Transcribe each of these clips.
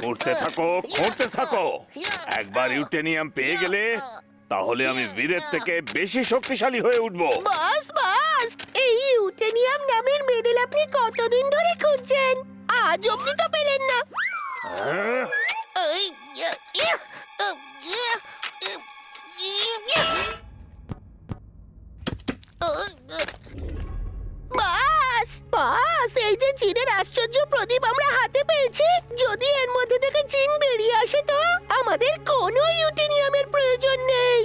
করতে থাকো, করতে থাকো। একবার ইউটেনিয়াম পেয়ে গেলে তাহলে আমি বীরের থেকে বেশি শক্তিশালী হয়ে উঠবো। বাস বাস, এই ইউটেনিয়াম নামের মেডেল আপনি কতদিন ধরে খুঁজছেন? আজ অব্দি তো পেলেন না। হ্যাঁ? বাস বাস, এই যে জিনের আশ্চর্য প্রদীপ আমরা হাতে পেয়েছি, যদি এর মধ্যে থেকে জিন বেরিয়ে আসে তো আমাদের কোনো ইউটেনিয়ামের প্রয়োজন নেই।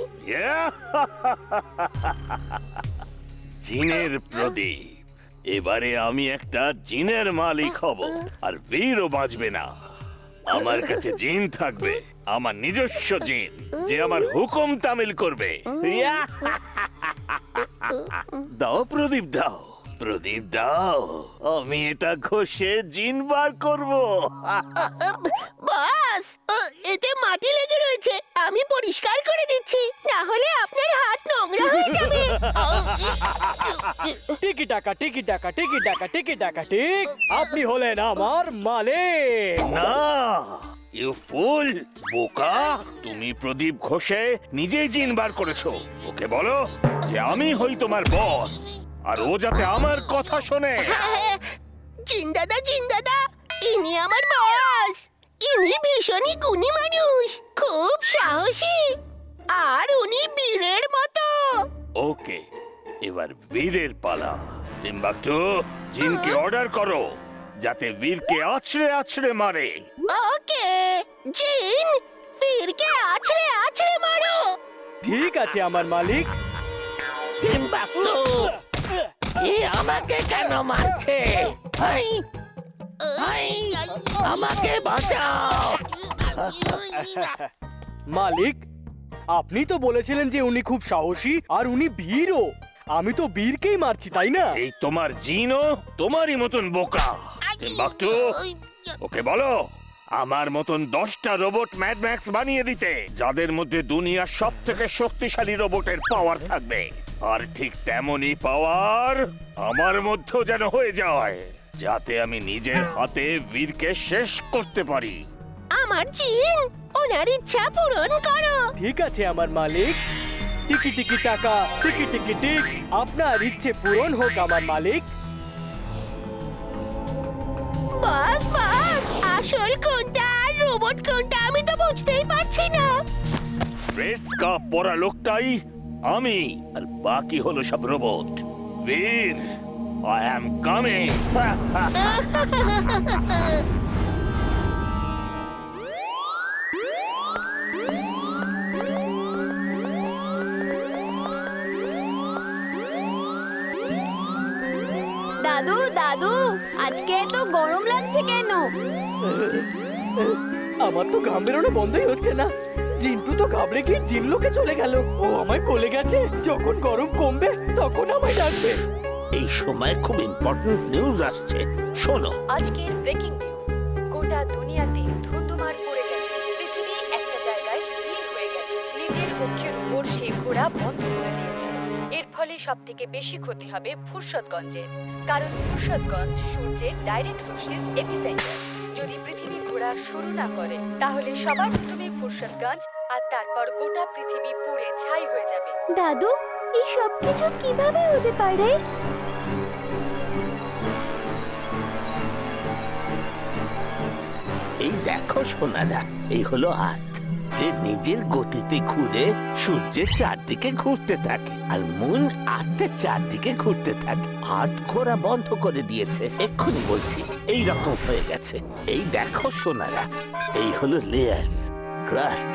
জিনের প্রদীপ, এবারে আমি একটা জিনের মালিক হব, আর বীরও বাঁচবে না। আমার কাছে জিন থাকবে, আমার নিজস্ব জিন, যে আমার হুকুম তামিল করবে। দাও প্রদীপ, দাও প্রদীপ, দাও। আমি এটা ঘষে জিন বার করব। বাস, এতে মাটি লেগে রয়েছে, আমি পরিষ্কার করে দিচ্ছি, না হলে আপনার হাত নোংরা হয়ে যাবে। টিকি টাকা টিকি টাকা টিকি টাকা টিকি টাকা ঠিক, আপনি হলেন আমার মালিক। না, ইউ ফুল, বোকা। তুমি প্রদীপ ঘষে নিজেই জিন বার করেছো। ওকে বলো যে আমি হই তোমার বস, আর ও যাতে আমার কথা শোনে। জিন দাদা, ইনি আমার বস। ইনি ভীষণই গুণী মানুষ, খুব সাহসী, আর উনি বীরের মতো। ওকে, এবার বীরের পালা। টিম্বাকটু, জিনকে অর্ডার করো যাতে বীরকে আছড়ে আছড়ে মারে। ওকে, জিন বীরকে আছড়ে আছড়ে মারো। ঠিক আছে আমার মালিক। টিম্বাকটু, এ আমাকে কেন মারছে? হাই, হাই, আমাকে বাঁচাও। মালিক, আপনি তো বলেছিলেন যে উনি খুব সাহসী আর উনি বীরও। আমি তো বীরকেই মারছি, তাই না? এই তোমার জিনও তোমারই মতন বোকা। টিম্বাকটু, ওকে বলো আমার মতন 10টা রোবট ম্যাড ম্যাক্স বানিয়ে দিতে, যাদের মধ্যে দুনিয়ার সব থেকে শক্তিশালী রোবটের পাওয়ার থাকবে। আর ঠিক তেমনই পাওয়ার আমার মধ্যেও যেন হয়ে যায়, যাতে আমি নিজের হাতে বীরকে শেষ করতে পারি। আমার জিন, ওনার ইচ্ছা পূরণ করো। ঠিক আছে আমার মালিক। টিকি টিকি টাকা টিকি টিকি টিক, আপনার ইচ্ছে পূরণ হোক আমার মালিক। বাস বাস, আসল কোনটা আর রোবট কোনটা আমি তো বুঝতেই পারছি না। রেড স্কার্ফ পরা লোকটাই আমি, আর বাকি হলো সব রোবট। বীর, আই অ্যাম কামিং। দাদু দাদু, আজকে এত গরম লাগছে কেন? আমার তো ঘাম বেরোনো বন্ধই হচ্ছে না। জিন্টু তো ঘাবড়ে গিয়ে জিনলোকে চলে গেল। ও আমায় বলে গেছে যখন গরম কমবে তখন আমায় ডাকবে। এই সময় খুব ইম্পর্টেন্ট নিউজ আসছে, শোনো। আজকের ব্রেকিং নিউজ, গোটা দুনিয়াতে ধুন্ধুমার পড়ে গেছে। পৃথিবী একটা জায়গায় স্থির হয়ে গেছে। নিজের অক্ষের উপর সে ঘোরা বন্ধ করে দিয়েছে। এর ফলে সব থেকে বেশি ক্ষতি হবে ফুরসতগঞ্জের, কারণ ফুরসতগঞ্জ সূর্যের ডাইরেক্ট রশ্মির এপিসেন্টার। যদি পৃথিবী ঘোরা শুরু না করে তাহলে সবার প্রথমে ফুরসতগঞ্জ, আর তারপর গোটা পৃথিবী পুড়ে ছাই হয়ে যাবে। দাদু, এই সব কিছু কিভাবে হতে পারে? এই দেখো সোনারা, এই হলো আর্থ, যে নিজের গতিতে ঘুরে সূর্যের চারদিকে ঘুরতে থাকে, আর মুন আর্থের চারদিকে ঘুরতে থাকে। আর্থ ঘোরা বন্ধ করে দিয়েছে, এক্ষুনি বলছি এই রকম হয়ে গেছে। এই দেখো সোনারা, এই হলো লেয়ার্স, ক্রাস্ট,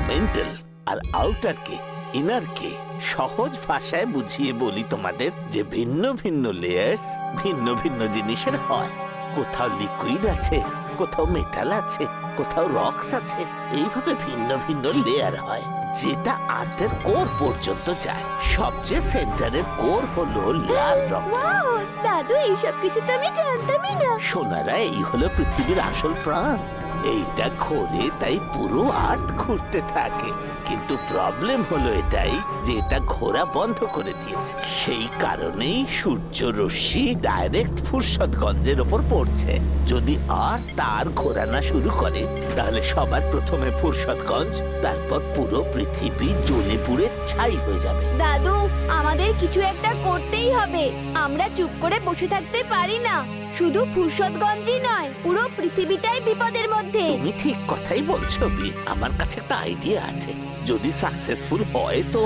মেন্টাল আর আউটার কে, ইনার কে। সহজ ভাষায় বুঝিয়ে বলি তোমাদের, যে ভিন্ন ভিন্ন লেয়ার্স ভিন্ন ভিন্ন জিনিসের হয়। কোথাও লিকুইড আছে, কোথাও মেটাল আছে, কোথাও রক্স আছে। এইভাবে ভিন্ন ভিন্ন লেয়ার হয়, যেটা আর্থের কোর পর্যন্ত যায়। সবচেয়ে সেন্টারের কোর হলো লাল রং। ওয়াও, দাদু, এই সব কিছু তো আমি জানতামই না। সোনারা, এই হলো পৃথিবীর আসল প্রাণ। এইটা ঘোরে, তাই পুরো আর্থ ঘুরতে থাকে। কিন্তু প্রবলেম হলো এটাই যে এটা ঘোরা বন্ধ করে দিয়েছে। সেই কারণেই সূর্য রশ্মি ডাইরেক্ট ফুরসতগঞ্জের ওপর পড়ছে। যদি আর তার ঘোরা না শুরু করে তাহলে সবার প্রথমে ফুরসতগঞ্জ, তারপর পুরো পৃথিবী জ্বলে পুড়ে ছাই হয়ে যাবে। দাদু, আমাদের কিছু একটা করতেই হবে। আমরা চুপ করে বসে থাকতে পারি না। শুধু ফুরসতগঞ্জই নয়, পুরো পৃথিবীটাই বিপদের মধ্যে। তুমি ঠিক কথাই বলছো বীর। আমার কাছে একটা আইডিয়া আছে, যদি সাকসেসফুল হয় তো।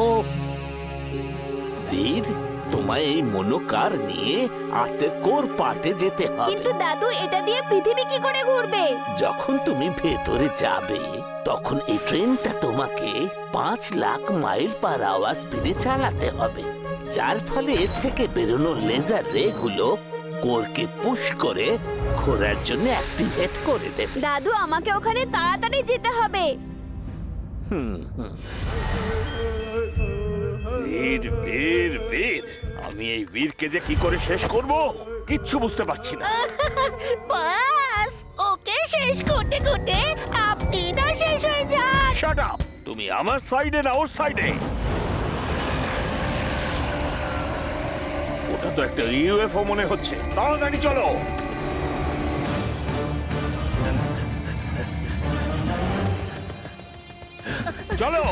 বীর, তোমায় এই মনোকার নিয়ে আর্থের কোর পার্টে যেতে হবে। কিন্তু দাদু, এটা দিয়ে পৃথিবী কি করে ঘুরবে? যখন তুমি ভেতরে যাবে তখন এই ট্রেনটা তোমাকে 5 লাখ মাইল পার আওয়ার স্পিডে চালাতে হবে, যার ফলে এর থেকে বেরোনো লেজার রে গুলো কোরকে পুশ করে ঘোরার জন্য অ্যাক্টিভেট করে দেবে। দাদু, আমাকে ওখানে তাড়াতাড়ি যেতে হবে। হুম হুম। বীর বীর বীর, আমি এই বীরকে যে কি করে শেষ করব কিচ্ছু বুঝতে পারছি না। বাস, ওকে শেষ করতে করতে আপনি না শেষ হয়ে যান। Shut up! তুমি আমার সাইডে না ওর সাইডে? ওটা তো একটা ইউএফও মনে হচ্ছে। তাড়াতাড়ি চলো। চলো।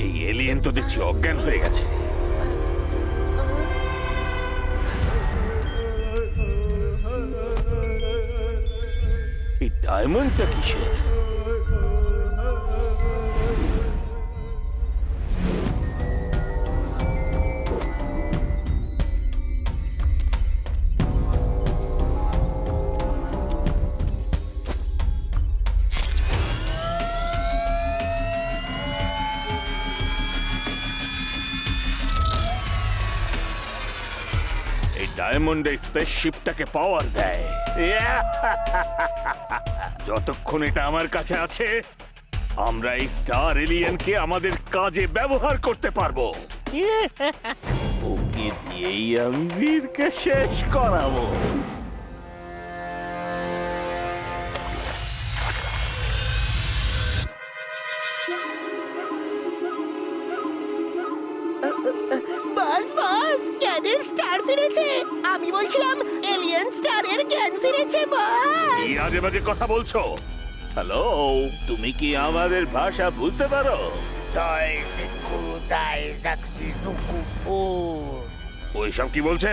এই এলিয়েন তো দেখছি অজ্ঞান হয়ে গেছে। এই ডায়মন্ডটা কিসের? ডায়মন্ড এই স্পেসশিপটাকে পাওয়ার দেয়। যতক্ষণ এটা আমার কাছে আছে আমরা এই স্টার এলিয়েনকে আমাদের কাজে ব্যবহার করতে পারবো। ওকে দিয়েই আমি বীরকে শেষ করাবো। বাস বাস, জ্ঞানের স্টার ফিরেছে। আমি বলছিলাম এলিয়েন স্টারের জ্ঞান ফিরেছে বাস। কি আজে বাজে কথা বলছো? হ্যালো, তুমি কি আমাদের ভাষা বুঝতে পারো? ওইসব কি বলছে?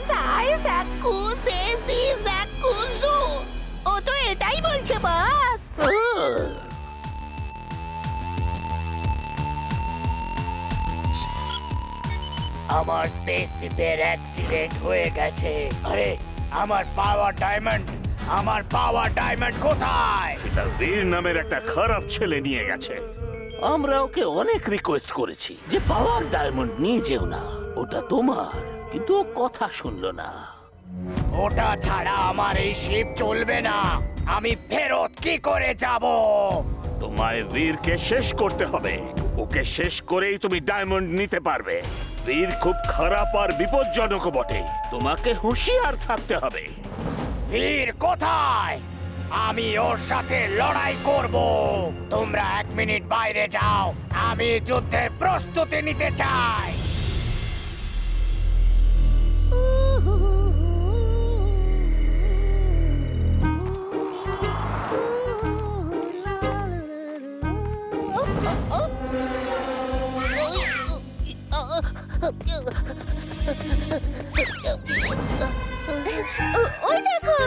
সাই সাকু সেসি সাকু জু। ও তো এটাই বলছে বাস। আমার স্পেসশিপের অ্যাক্সিডেন্ট হয়ে গেছে। আরে, আমার পাওয়ার ডায়মন্ড কোথায়? এটা বীর নামের একটা খারাপ ছেলে নিয়ে গেছে। আমরা ওকে অনেক রিকোয়েস্ট করেছি যে পাওয়ার ডায়মন্ড নিয়ে যেও না, ওটা তোমার, কিন্তু ও কথা শুনলো না। ওটা ছাড়া আমার এই শিপ চলবে না। আমি ফেরত কি করে যাব? তোমায় বীরকে শেষ করতে হবে। ওকে শেষ করেই তুমি ডায়মন্ড নিতে পারবে। বীর খুব খারাপ আর বিপজ্জনক বটে। তোমাকে হুঁশিয়ার থাকতে হবে। বীর কোথায়? আমি ওর সাথে লড়াই করব। তোমরা 1 মিনিট বাইরে যাও, আমি যুদ্ধের প্রস্তুতি নিতে চাই। ওই দেখো।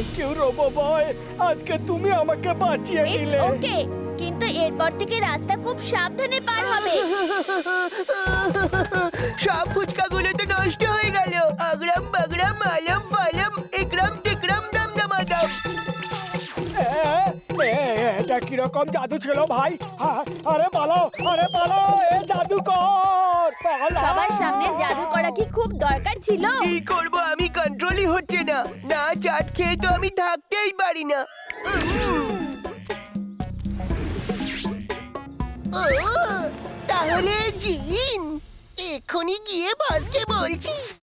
থ্যাংক ইউ রোবো বয়, আজকে তুমি আমাকে বাঁচিয়ে ইটস দিলে। ওকে, কিন্তু এরপর থেকে রাস্তা খুব সাবধানে পার হবে। সব ফুচকাগুলো তো নষ্ট হয়ে গেল। আগরাম বাগরাম আলম ফালম একরাম টিকরাম দাম দামাদাম। এটা কিরকম জাদু ছিল ভাই? আরে পালো, আরে পালো, এ জাদুকর পালা। সবার সামনে জাদু করা কি খুব দরকার ছিল? কি করব আমি, কন্ট্রোলই হচ্ছে না। না চাট খেয়ে তো আমি থাকতেই পারি না। তাহলে জিন এক্ষুনি গিয়ে বসকে বলছি।